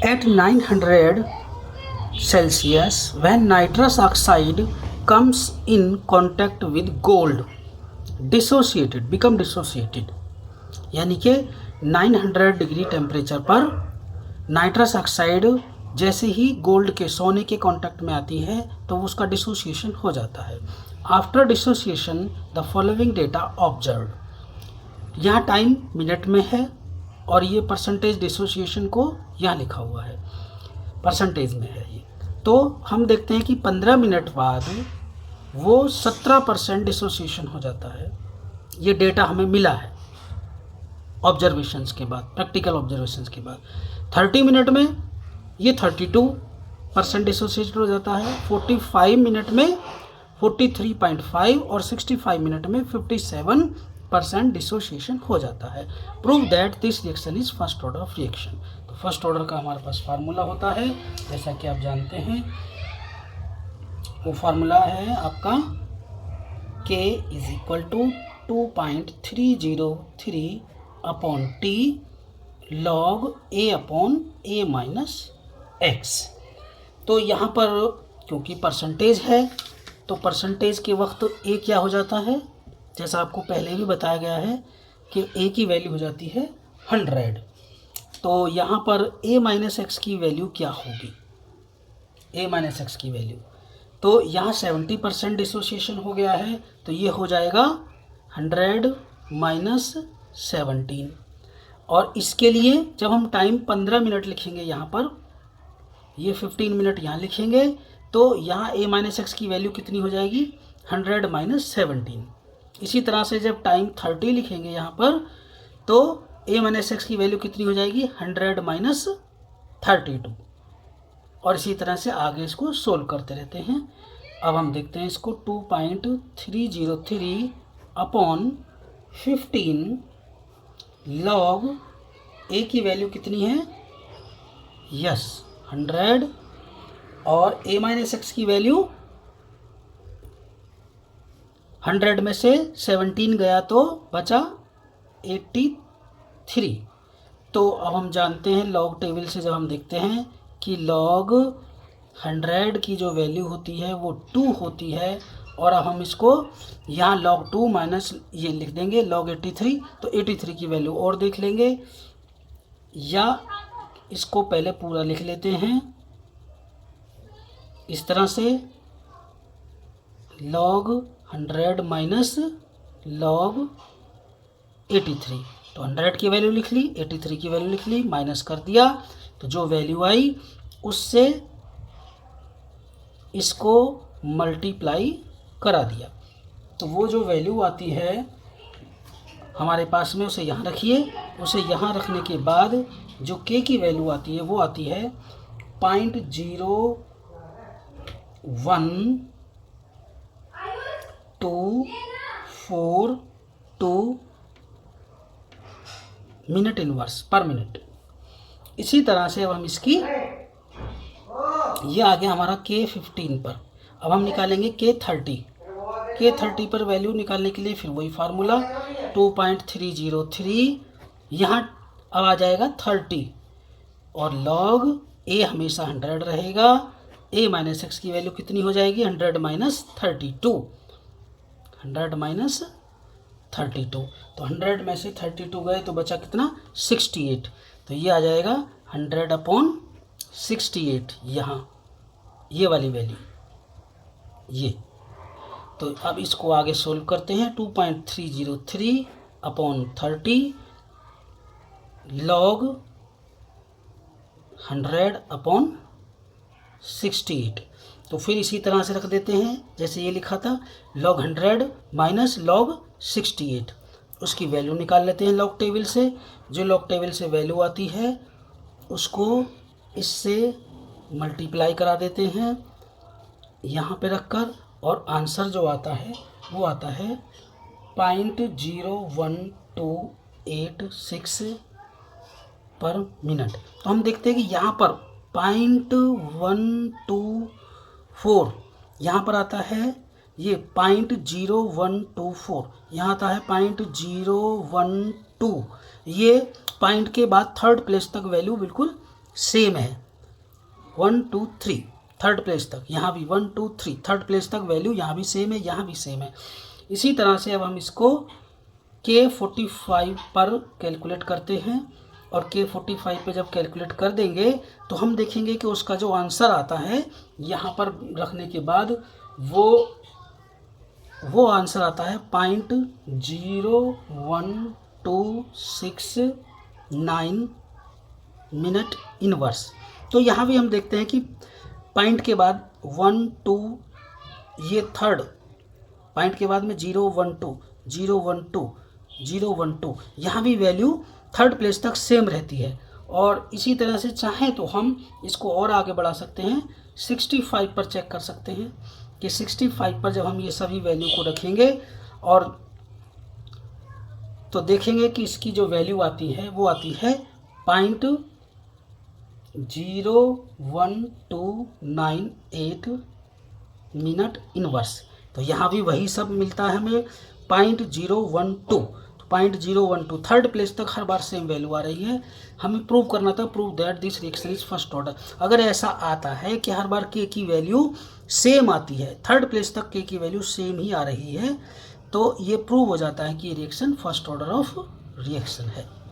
At 900 Celsius, when nitrous oxide comes in contact with gold, become dissociated, यानी कि 900 degree temperature पर nitrous oxide जैसे ही gold के सोने के कांटेक्ट में आती है तो उसका डिसोसिएशन हो जाता है. After dissociation the following data observe. यहाँ टाइम मिनट में है और ये परसेंटेज डिसोसिएशन को यहाँ लिखा हुआ है, परसेंटेज में है ये. तो हम देखते हैं कि 15 मिनट बाद वो 17% डिसोसिएशन हो जाता है. ये डेटा हमें मिला है ऑब्जर्वेशंस के बाद, प्रैक्टिकल ऑब्जर्वेशंस के बाद. 30 मिनट में ये 32% डिसोसिएट हो जाता है, 45 मिनट में 43.5 और 65 मिनट में 57% डिसोसिएशन हो जाता है. Prove that this reaction is first order of reaction. तो फर्स्ट ऑर्डर का हमारे पास फार्मूला होता है, जैसा कि आप जानते हैं. वो फार्मूला है आपका K is equal to 2.303 upon T log A upon A minus x. तो यहाँ पर क्योंकि परसेंटेज है तो परसेंटेज के वक्त A क्या हो जाता है, जैसा आपको पहले भी बताया गया है कि A की वैल्यू हो जाती है 100. तो यहाँ पर A माइनस एक्स की वैल्यू क्या होगी, A माइनस एक्स की वैल्यू. तो यहाँ 70% डिसोसिएशन हो गया है तो ये हो जाएगा 100 माइनस 17. और इसके लिए जब हम टाइम 15 मिनट लिखेंगे यहाँ पर, ये 15 मिनट यहाँ लिखेंगे तो यहाँ A माइनस एक्स की वैल्यू कितनी हो जाएगी 100 माइनस 17. इसी तरह से जब टाइम 30 लिखेंगे यहाँ पर तो A माइनस एक्स की वैल्यू कितनी हो जाएगी 100 माइनस 32. और इसी तरह से आगे इसको सोल्व करते रहते हैं. अब हम देखते हैं इसको 2.303 अपॉन 15 लॉग A की वैल्यू कितनी है, यस 100, और A माइनस एक्स की वैल्यू 100 में से 17 गया तो बचा 83. तो अब हम जानते हैं लॉग टेबल से जब हम देखते हैं कि लॉग 100 की जो वैल्यू होती है वो 2 होती है, और अब हम इसको यहाँ log 2 माइनस ये लिख देंगे log 83. तो 83 की वैल्यू और देख लेंगे, या इसको पहले पूरा लिख लेते हैं इस तरह से log 100 माइनस log 83. तो 100 की वैल्यू लिख ली, 83 की वैल्यू लिख ली, माइनस कर दिया तो जो वैल्यू आई उससे इसको मल्टीप्लाई करा दिया. तो वो जो वैल्यू आती है हमारे पास में उसे यहाँ रखिए. उसे यहाँ रखने के बाद जो K की वैल्यू आती है वो आती है 0.0124 मिनट इनवर्स पर मिनट. इसी तरह से अब हम इसकी, ये आ गया हमारा K15 पर. अब हम निकालेंगे K30 पर वैल्यू निकालने के लिए फिर वही फार्मूला 2.303. यहाँ अब आ जाएगा 30 और log A हमेशा 100 रहेगा. A माइनस एक्स की वैल्यू कितनी हो जाएगी 100 माइनस 32, 100 माइनस 32. तो 100 में से 32 गए तो बचा कितना 68. तो ये आ जाएगा 100 अपॉन 68, यहाँ ये वाली वैल्यू ये. तो अब इसको आगे सोल्व करते हैं. 2.303 अपॉन 30 log 100 अपॉन 68. तो फिर इसी तरह से रख देते हैं जैसे ये लिखा था log 100 माइनस log 68. उसकी वैल्यू निकाल लेते हैं लॉग टेबल से. जो लॉग टेबल से वैल्यू आती है उसको इससे मल्टीप्लाई करा देते हैं यहाँ पे रखकर, और आंसर जो आता है वो आता है 0.01286 पर मिनट. तो हम देखते हैं कि यहाँ पर 0.124 यहाँ पर आता है, ये 0.0124 यहाँ आता है 0.012. ये पॉइंट के बाद थर्ड प्लेस तक वैल्यू बिल्कुल सेम है 1 2 3 थर्ड प्लेस तक, यहाँ भी 1 2 3 थर्ड प्लेस तक वैल्यू यहाँ भी सेम है, यहाँ भी सेम है। इसी तरह से अब हम इसको K45 पर कैलकुलेट करते हैं और K45 पे जब कैलकुलेट कर देंगे तो हम देखेंगे कि उसका जो आंसर आता है यहाँ पर रखने के बाद वो आंसर आता है 0.0129 मिनट इनवर्स। तो यहाँ भी हम देखते हैं कि पॉइंट के बाद 1 2 ये थर्ड पॉइंट के बाद में 0 1 2 0 1 2 0 1 2 यहाँ भी वैल्यू थर्ड प्लेस तक सेम रहती है। और इसी तरह से चाहें तो हम इसको और आगे बढ़ा सकते हैं, 65 पर चेक कर सकते हैं कि 65 पर जब हम ये सभी वैल्यू को रखेंगे और तो देखेंगे कि इसकी जो वैल्यू आती है वो आती है 0.0129 मिनट इनवर्स। तो यहाँ भी वही सब मिलता है हमें 0.012, 0.012 थर्ड प्लेस तक हर बार सेम वैल्यू आ रही है। हमें प्रूव करना था, prove that this reaction is first order. अगर ऐसा आता है कि हर बार के की वैल्यू सेम आती है, थर्ड प्लेस तक के की वैल्यू सेम ही आ रही है, तो ये प्रूव हो जाता है कि ये reaction first order of reaction है।